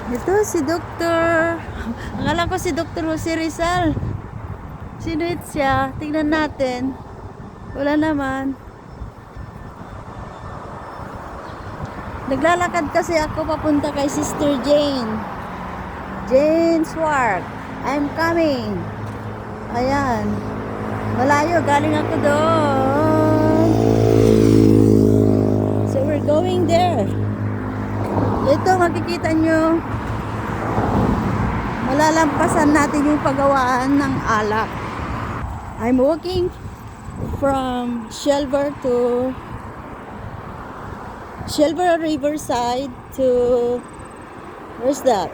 Ito si Doktor. Akala ko si Doktor Jose Rizal. Sino siya? Tingnan natin. Wala naman. Naglalakad kasi ako papunta kay Sister Jane. Jane Swark. I'm coming. Ayan. Malayo. Galing ako doon. So we're going there. Ito makikita nyo. Malalampasan natin yung paggawaan ng alak. I'm walking from Shelver Riverside to where's that?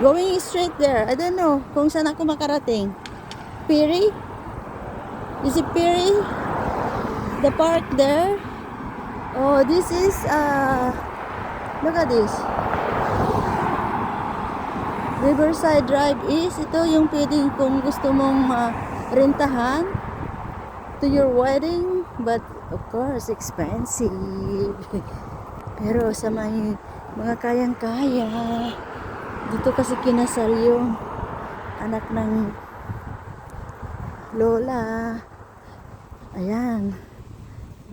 Going straight there. I don't know kung saan ako makarating. Piri? Is it Piri? The park there? Oh, this is look at this. Riverside Drive is ito yung pwedeng kung gusto mong rentahan to your wedding, but of course expensive. Pero sa mga kayang-kaya, dito kasi kinasal yung anak ng lola. Ayan,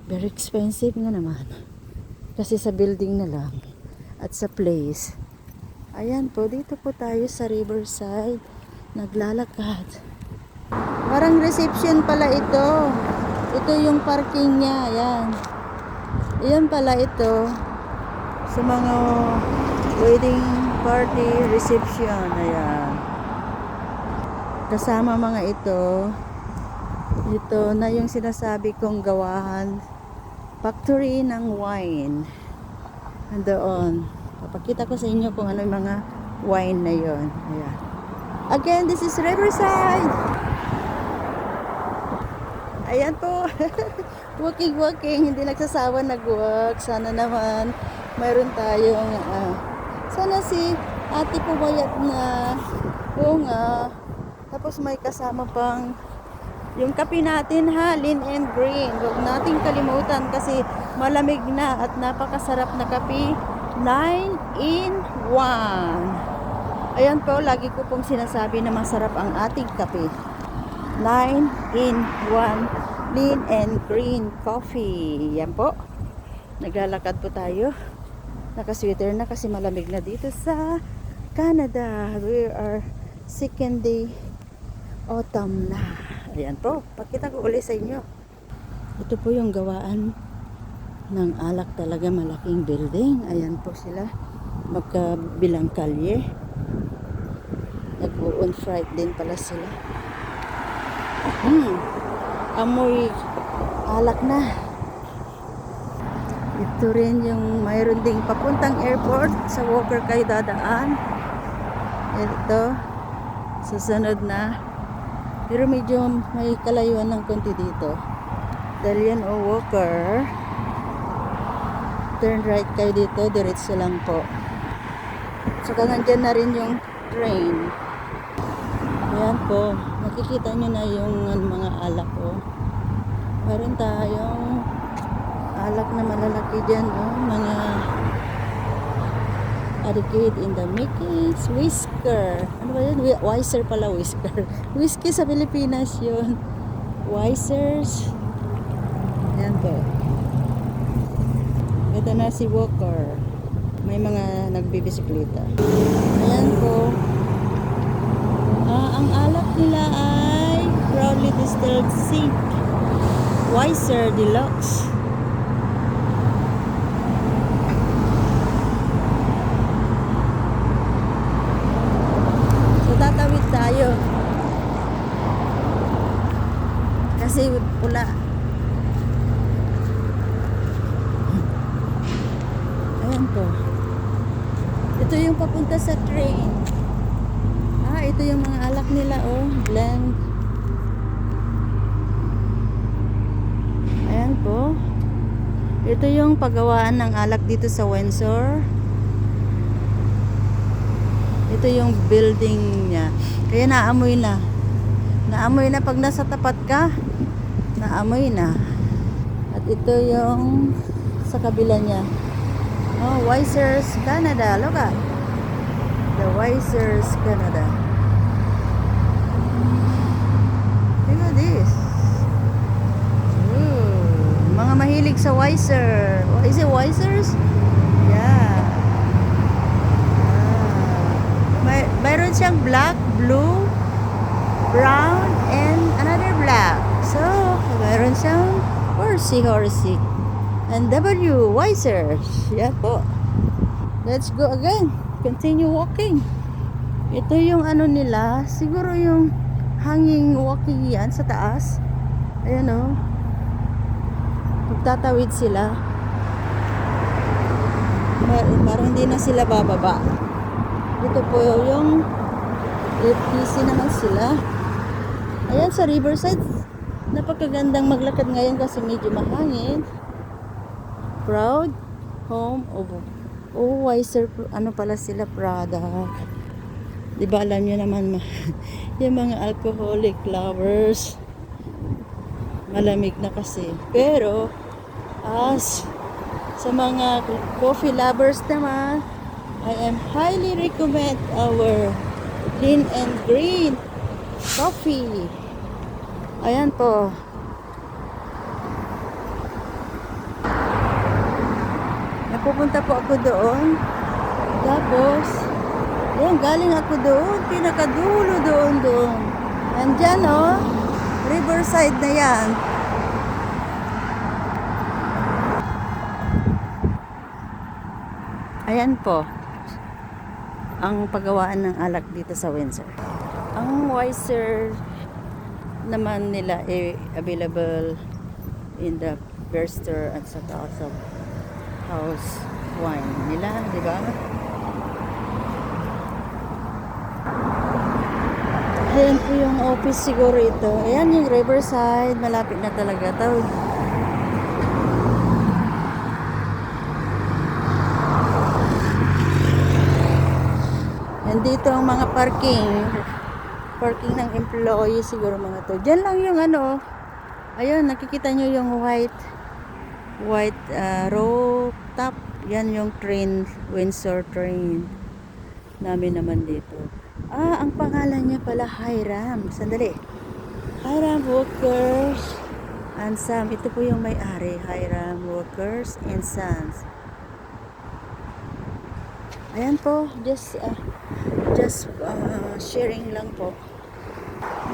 very expensive nga naman kasi sa building na lang at sa place. Ayan po, dito po tayo sa Riverside naglalakad. Parang reception pala ito. Ito yung parking niya. Ayan. Ayan pala ito sa mga wedding party reception. Ayan. Kasama mga ito. Ito na yung sinasabi kong gawahan. Factory ng wine. Andoon. Papakita ko sa inyo kung ano yung mga wine na yon. Ayan. Again, this is Riverside. Ayan po. Walking. Hindi nagsasawa nag-walk. Sana naman mayroon tayong sana si ate pumayat na. Oo nga. Tapos may kasama pang yung kape natin ha, lean and green. Huwag nating kalimutan kasi malamig na at napakasarap na kape. 9 in 1. Ayan po, lagi ko pong sinasabi na masarap ang ating kape. 9 in 1 lean and green coffee. Yan po. Naglalakad po tayo. Naka-sweater na kasi malamig na dito sa Canada. We are second day autumn na. Ayan po. Pakita ko ulit sa inyo. Ito po yung gawaan ng alak, talaga malaking building. Ayan po sila, magkabilang kalye. Nag-on fright din pala sila. Amoy alak na. Ito rin yung mayroon ding papuntang airport. Sa Walker kayo dadaan. Ito susunod na, pero medyo may kalayuan ng konti dito dahil yan Walker. Turn right kayo dito, diretso lang po. Saka nandyan na rin yung train. Ayan po, makikita nyo na yung mga alak ko. Meron tayong alak na malalaki dyan, mga Arcade in the Mickey's, Whisker. Ano ba yun? Wiser pala, Whisker. Whiskey sa Pilipinas yun. Wisers. Ayan po. Ito na si Walker. May mga nagbibisikleta. Ayan po. Ang alak nila ay proudly distilled sink. Wiser Deluxe. So tatawid tayo. Kasi pula. Po. Ito yung papunta sa train. Ito yung mga alak nila, blend. Ayan po. Ito yung paggawaan ng alak dito sa Windsor. Ito yung building niya. Kaya naamoy na. Naamoy na pag nasa tapat ka. Naamoy na. At ito yung sa kabila niya. Oh, Wisers Canada. Look at the Wisers Canada. Look at this. Ooh, mga mahilig sa Wiser. Is it Wisers? Yeah. Mayroon siyang black, blue, brown, and another black. So, mayroon siyang horsey. And W, Wiser. Yan po. Let's go again. Continue walking. Ito yung ano nila. Siguro yung hanging walking yan sa taas. Ayan o. Magtatawid sila. Parang hindi na sila bababa. Ito po yung busy naman sila. Ayan sa Riverside. Napakagandang maglakad ngayon kasi medyo mahangin. Proud home of Wiser, ano pala sila, product. Di ba alam nyo naman yung mga alcoholic lovers, malamig na kasi. Pero as sa mga coffee lovers naman, I am highly recommend our Clean and Green coffee. Ayan po. Napupunta po ako doon. Tapos, yun, galing ako doon. Pinakadulo doon. Andyan, oh. Riverside na yan. Ayan po. Ang paggawaan ng alak dito sa Windsor. Ang Wiser naman nila available in the beer store at sa also house wine nila, di ba? Ayan po yung office siguro ito. Ayan yung Riverside, malapit na talaga to. And dito ang mga parking ng employee siguro mga to. Diyan lang yung ano. Ayun, nakikita nyo yung white rooftop. Yan yung train, Windsor train namin naman dito. Ang pangalan niya pala Hiram. Sandali. Hiram Walkers and Sons. Ito po yung may-ari, Hiram Walkers and Sons. Ayan po, just sharing lang po.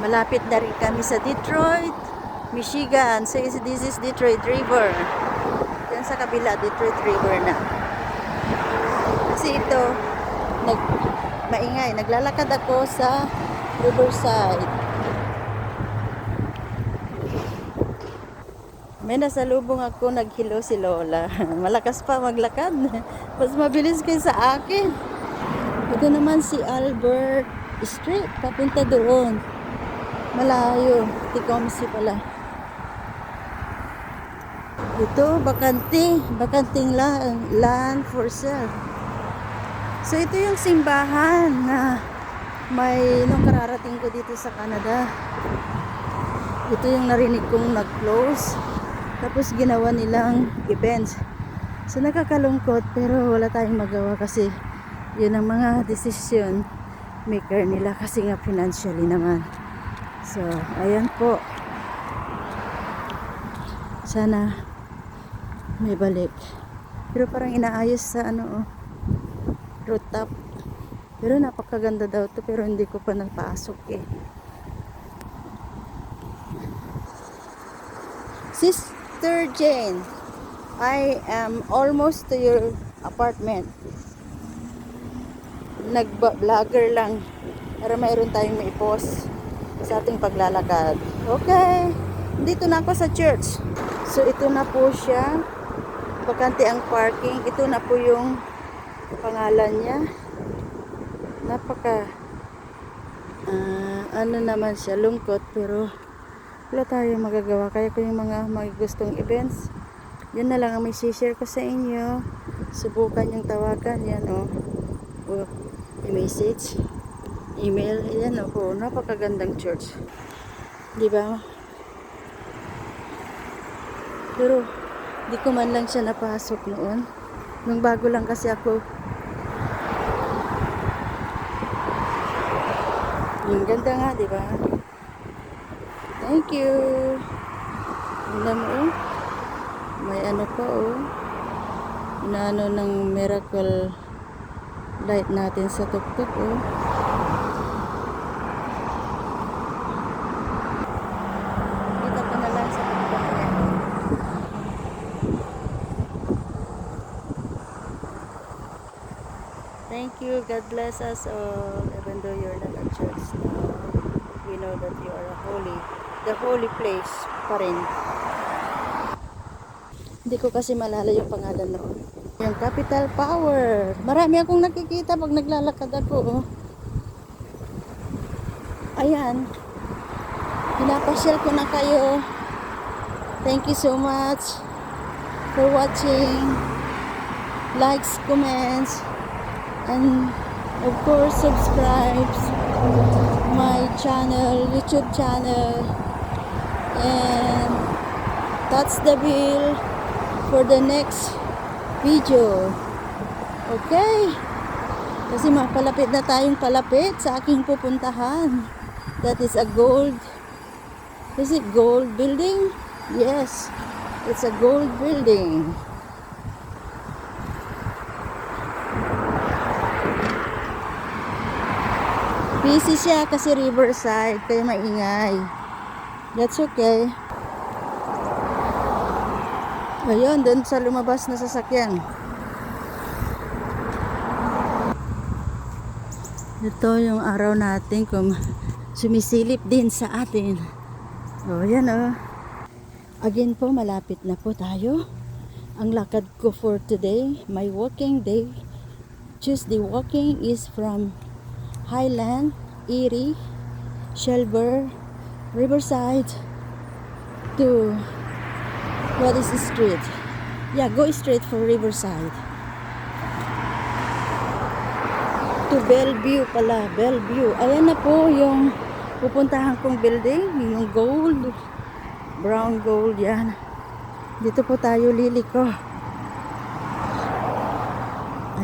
Malapit na rin kami sa Detroit, Michigan. So this is Detroit River. Yan sa kabila, Detroit River na. Kasi ito, maingay. Naglalakad ako sa Riverside. May nasalubong ako, naghilo si Lola. Malakas pa maglakad. Mas mabilis kayo sa akin. Ito naman si Albert Street. Papunta doon. Malayo. Tecumseh pala. Ito, bakanting land for sale. So ito yung simbahan na nung kararating ko dito sa Canada. Ito yung narinig kong nag-close. Tapos ginawa nilang events. So nakakalungkot pero wala tayong magawa kasi yun ang mga decision maker nila kasi nga financially naman. So ayan po. Sana may balik. Pero parang inaayos sa rooftop. Pero napakaganda daw to pero hindi ko pa napasok eh. Sister Jane, I am almost to your apartment. Nag-vlogger lang para mayroon tayong mai-post sa ating paglalakad. Okay, dito na ako sa church. So ito na po siya. Bakante ang parking. Ito na po yung pangalan niya. Napaka ano naman siya, lungkot pero wala tayong magagawa. Kaya ko yung mga gustong events, yun na lang ang may share ko sa inyo. Subukan yung tawagan. Yan o i-message, email. Yan o, napakagandang church, di ba? Pero di ko man lang siya napasok noon. Nung bago lang kasi ako. Yung ganda nga, di ba? Thank you. Tingnan mo, oh. May ano pa, oh. Inaano ng miracle light natin sa tuktok, oh. Kita ko na lang sa tuktok niya. Thank you. God bless us all. Even though you're not at church now, we know that you are the holy place pa rin. Hindi ko kasi malala yung pangalan noon. Yung Capital Power. Marami akong nakikita pag naglalakad ako. Oh. Ayan. Pinapasyal ko na kayo. Thank you so much for watching. Likes, comments, and of course subscribe my channel, YouTube channel, and that's the bill for the next video. Okay, kasi mapalapit na tayong palapit sa aking pupuntahan. That is a gold, is it gold building? Yes, it's a gold building. Busy siya kasi riverside, kaya maingay. That's okay. Ayun, dun sa lumabas na sasakyan. Ito yung araw natin kung sumisilip din sa atin. O, yan o. Again po, malapit na po tayo. Ang lakad ko for today, my walking day, Tuesday walking is from Highland, Erie, Shelburne, Riverside to what is the street? Yeah, go straight for Riverside. To Bellevue pala, Bellevue. Ayan na po yung pupuntahan kong building, yung gold, brown gold yan. Dito po tayo liliko.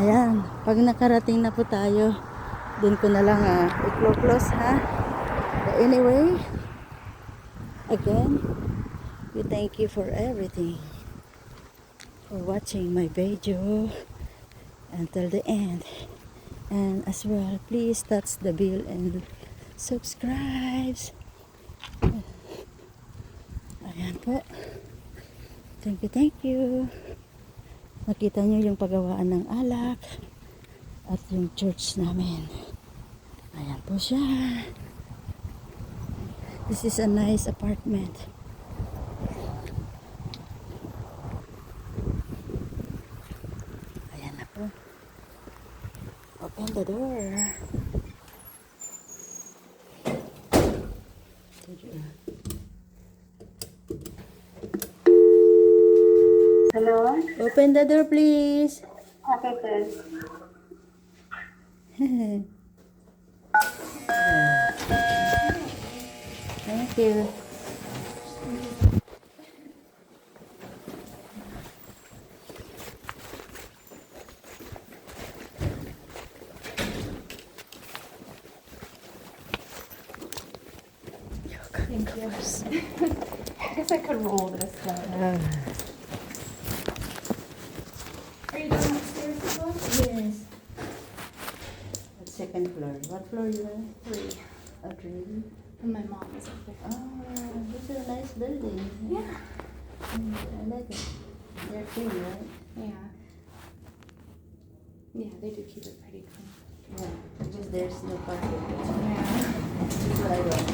Ayan, pag nakarating na po tayo, dun ko na lang i-close ha. But anyway, again, we thank you for everything, for watching my video until the end. And as well, please touch the bell and subscribe. Ayan po. Thank you, thank you. Makita nyo yung paggawaan ng alak at yung church namin. Ayan po siya. This is a nice apartment. Ayan na po. Open the door. Hello? Open the door, please. Okay, sir. Thank you. Thank you. I guess I could roll this though. Are you going upstairs as well? Yes. Second floor. What floor you are? 3. A three. And my mom is up there. Oh, this is a nice building. Yeah. I like it. They're clean, right? Yeah. Yeah, they do keep it pretty clean. Yeah, because there's no parking. Yeah. That's what I want.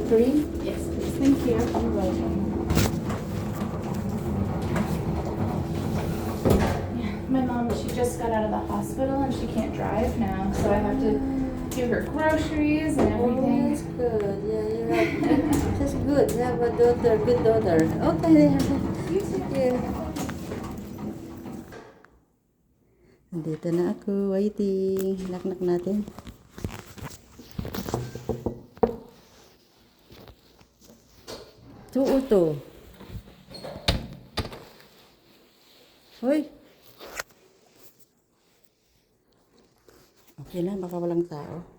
Three? Yes, please. Thank you. You're welcome. Yeah. My mom, she just got out of the hospital and she can't drive now, so I have to do her groceries and Oh, everything. that's good. Yeah, you have. That's good. You have a daughter, good daughter. Okay. You too. Yeah. Nandito na ako. Waiting. Knock-knock natin. Two o two? Hoy! Okay na, baka walang tao.